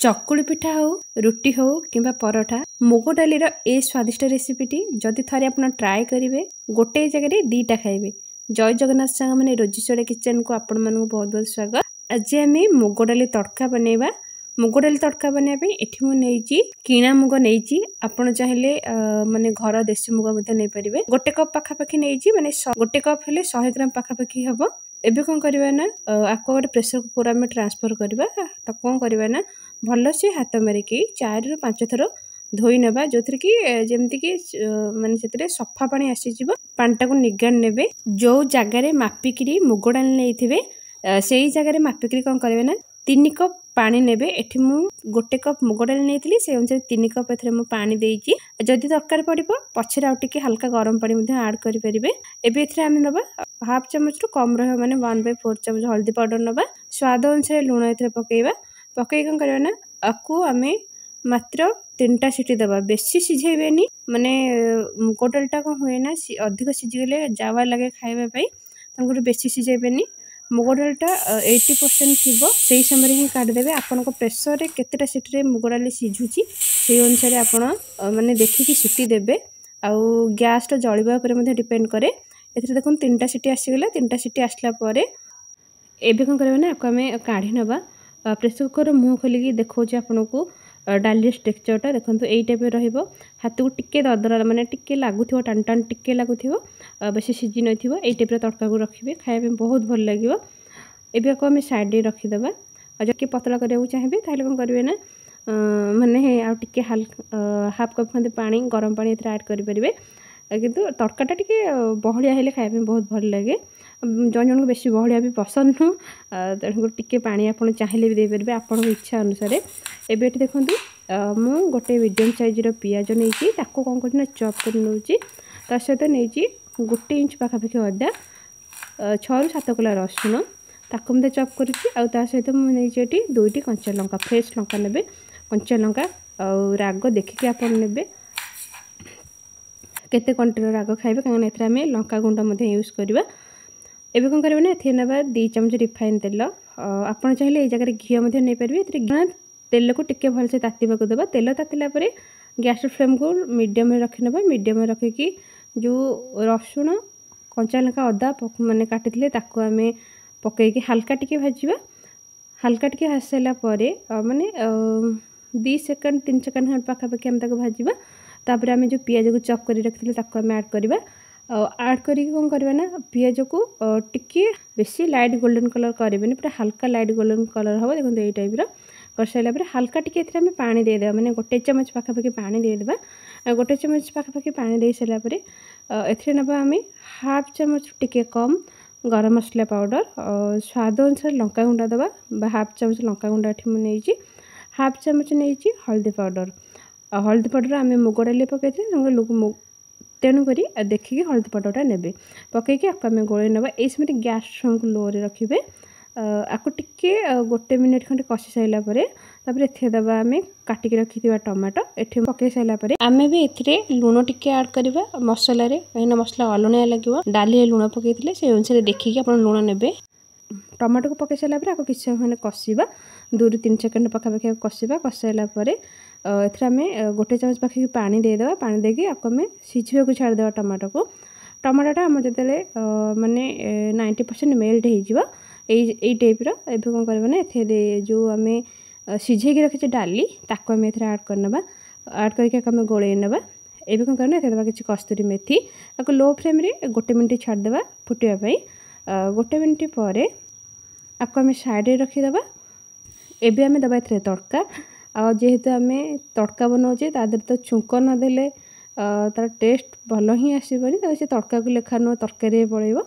चकुली पिठा हो रुटी हो किंबा परोठा मुग डाली ए स्वादिष्ट रेसिपीटी जदि थरे आप ट्राए करेंगे गोटे जगह दीटा खाइबे। जय जगन्नाथ सांग मैंने रोजिशोड़ा किचन को आपण मानक बहुत बहुत स्वागत। आज आम मुग डाली तड़का बनैबा। मुग डाली तड़का बनवाई एठी मुझे किणा मुग नहीं आपड़ चाहिए माने घर देशी मुग नहीं पारे। गोटे कप पाखापाखि नहीं माने गोटे कप हेले 100 ग्राम पाखापाखि हम। एबे कौन करवा ना आपको गोटे प्रेसर कुकर आम ट्रांसफर करवा। तो कौन करवा ना भल से हाथ मारिकी 4 ରୁ 5 थर धोई नवा जो थी कि जमती कि माने से सफा पानी आसीज पानीटा को निगाड़ ने जो जगार मापिकी मुग डाल नहीं से जगार मापिकी कौन करेंगे ना 3 कप पानी नेबे। एठी मु गोटे कप मुग डाल नहीं से अनुसार 3 कप एथरे मु पानी देइची। जदि दरकार पड़िबो पछरे आउ टिके हल्का गरम पानी मध्ये ऐड करि परिबे। एबे एथरे हम नबा हाफ चम्मच रु कम रह माने 1/4 चम्मच हल्दी पाउडर नबा। स्वाद अनुसार लूण एथरे पकेइबा। पकई कौन करबा ना आकु आमे मात्र 3टा सीटी दबा। बेसी सिझेबेनी माने मुग डालटा कौन हुए ना अधिक सिझिगले जावा लगे खाइबा पई तंगुर बेसी सिझेबेनी। मुग डालटा 80% थी से समय ही काटिदेवे। आपण प्रेसर रे केतेटा सीटी मुग डाली सिझुची से अनुसार आपण माने देखिकी सीटी देबे। आउ गैस टा जळिबा उपरे मध्ये डिपेंड करे। एथरे देखुन 3टा सीटी आसीगला। 3टा सीटी आसला परे एबे कौन करबा ना आपको आमे काढी नबा। प्रेसर कुकर मुह खोलिकी देखौचे आपनको डाली टेक्सचरटा देखो यही टाइप रहिबो। हाथ को टिके दरदरा माने टिके लागुथिबो टान टान टिके लागुथिबो बेसी सिझी नथिबो। एही टाइप तड़का को रखिबे खाइबे बहुत भल लागिबो। एबे को हम साइड रे रखी देबा। आ जके पतला करिया चाहिए ताले कोन करिवे ना माने आ टिके हाफ कप खंदे पानी गरम पानी एथरा ऐड करि परिबे। किंतु तड़काटा टिके बहलिया हेले खाइबे बहुत भल लागे। जन जन को बेसी बहलिया भी पसंद नु तेणुक टिके पानी आपन चाहिए भी दे परिबे आपन इच्छा अनुसार। एबे एठी देखंतु मु गोटे मीडियम साइज रो पियाज नेची ताको कोन करना चॉप कर नउची। ता सहित नेची 1 इंच पाखापाखि अदा 6 ରୁ 7 कला रसुन ताको मते चॉप करछि। आ ता सहित मु नेची एठी 2टी कंचा लंका फ्रेश लंका नेबे। कंचा लंका आ राग देखिके आपन नेबे केते क्वांटिटी राग खाइबे कारण एथरा में लंका गुंडा मध्ये यूज करबा। एबे कोन करबे ना एथे नबा 2 चमच रिफाइन तेल। आपन चाहिए ए जगह घी मध्ये नै परबे। एथरे तेल को टिके भल से तातीबा को देबा। तेल तातिला परे गैस फ्लेम को मीडियम में रखि नबा। मीडियम में रखिकी जो रसुन कंचा लंका अदा माने काटिथिले ताको आमे पकेकी हल्का टिके भाजीबा। हल्का टिके भाजला परे माने 2 सेकंड 3 सेकंड पाखापाखि हम ताको भाजीबा। तापर आमे जो पियाज को चॉप करी रखिथिले ताको आमे ऐड करबा। ऐड करी कोन करबा ना पियाज को टिके बेसी लाइट गोल्डन कलर करबेनी पूरा हल्का लाइट गोल्डन कलर हो। देखो ये टाइप रो कर साइला परे हल्का टिके एथरा में पानी दे देबा। माने गोटे चम्मच पाखापाखि पानी दे देबा। गोटे चम्मच पाखापाखि पानी दे साइला परे एथरे नबा आमे हाफ चम्मच टिके कम गरम मसला पाउडर स्वाद अनुसार लंका गुंडा दबा। हाफ चम्मच लंका गुंडा एठी मु नेइची। हाफ चम्मच नेइची हल्दी पाउडर। हल्दी पाउडर आमे मुग डाली पकेथे तेणुक देखिए हल्दी पाउडरटा ने पकईकि आम गोल नवा। ये समय गैस फ्लेम को लो रे रखिए। आपको टिके 1 मिनिट खंडे कषि सारापर एथे दबा आम काटिक रखि टमाटो एठी पकई सारापर आम भी ए लुण टिके ऐड करवा मसला कहीं मसला अलुणिया लगे। डाली लुण पकई से अनुसार देखिए आप लुण ने। टमाटो को पकई सारापर आपको किसी समय कषा 2 ରୁ 3 सेकंड पाखापाखि कषा कषि सारापर एथरा में गोटे चम्मच पाखे पानी देदेवा। पानी देके आपको आम सिझा को छाड़देवा टमाटो को। टमाटोटा आम जो माने 90% मेल्ट हो टाइप एबे कौन करबा ना एथे जो आम सिझेकी रखी डाली ताको आम एथरा ऐड करनबा। ऐड करके आम गोले नबा। एबे कौन करना एथे दबा किछि कस्तूरी मेथी ताको लो फ्लेम रे 1 मिनिट छाड़देवा फुटिया पई। 1 मिनिट पर आपको आम साइड रे रखीदेवा। एबे आम दबा एथे तड़का जेहेतु आम तड़का बनाऊे तादर तो छुंक नदेले तार टेस्ट भल ही आसबनी। तो से तड़का को लेखा नुह तरकारी पड़ेब।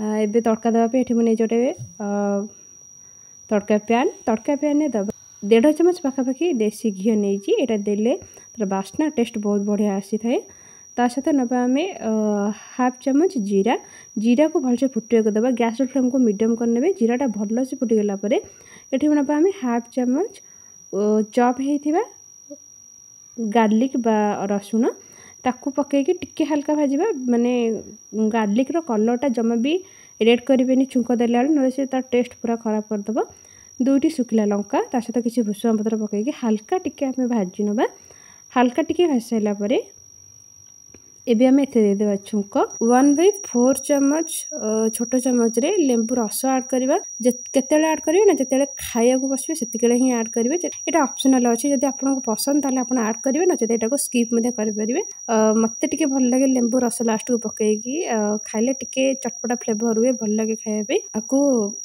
एबे तड़का देवाई ये मुझे जोटे तड़का पैन में दबा 1.5 चम्मच पाखापाखि देसी घी नहीं देले तार बास्ना टेस्ट बहुत बढ़िया आसी थाए। ता सहित नबा आम हाफ चम्मच जीरा को भलसे फुटिया को देवा। गैस फ्लेम को मीडियम करने जीराटा भल से फुटीगला ये नबा आम हाफ चम्मच चॉप होइथिबा गार्लिक बा रसुन ताकू पकईकि टिके हल्का भाजवा। माने गार्लिक रो कलरटा जमा भी रेड करें छुंक देला ना से तार टेस्ट पूरा खराब करदेव। दुईटी सुखिला लंका ता सहित किसी भुसुंगा पत्र पकईकि हाल्का टिके आम भाजी नवा हाल्का टिके भाजी सारा पर एबे आम देदेवा छुंक 1/4 चमच छोट चमच रे लेंबू रस ऐड करवा केते ऐड करेंगे ना जिते खाया बसवे से ही ऐड करेंगे ये ऑप्शनल अच्छे जब आपको पसंद ताले आप ऐड करेंगे ना ये स्किप करेंगे मत टे भल लगे लेंबू रस लास्ट को पकईकि खाइले टिके चटपटा फ्लेवर हुए भल लगे खायापी आपको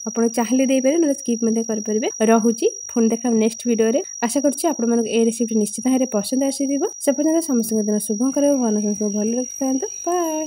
आप चाहिए देपारे ना स्किप करेंगे रोचे पुणी देखा नेक्स्ट वीडियो रे आशा करुँच रेसिपी निश्चित भाव पसंद आसी से पर्यटन समस्त दिन शुभ कर भल रखता बाय।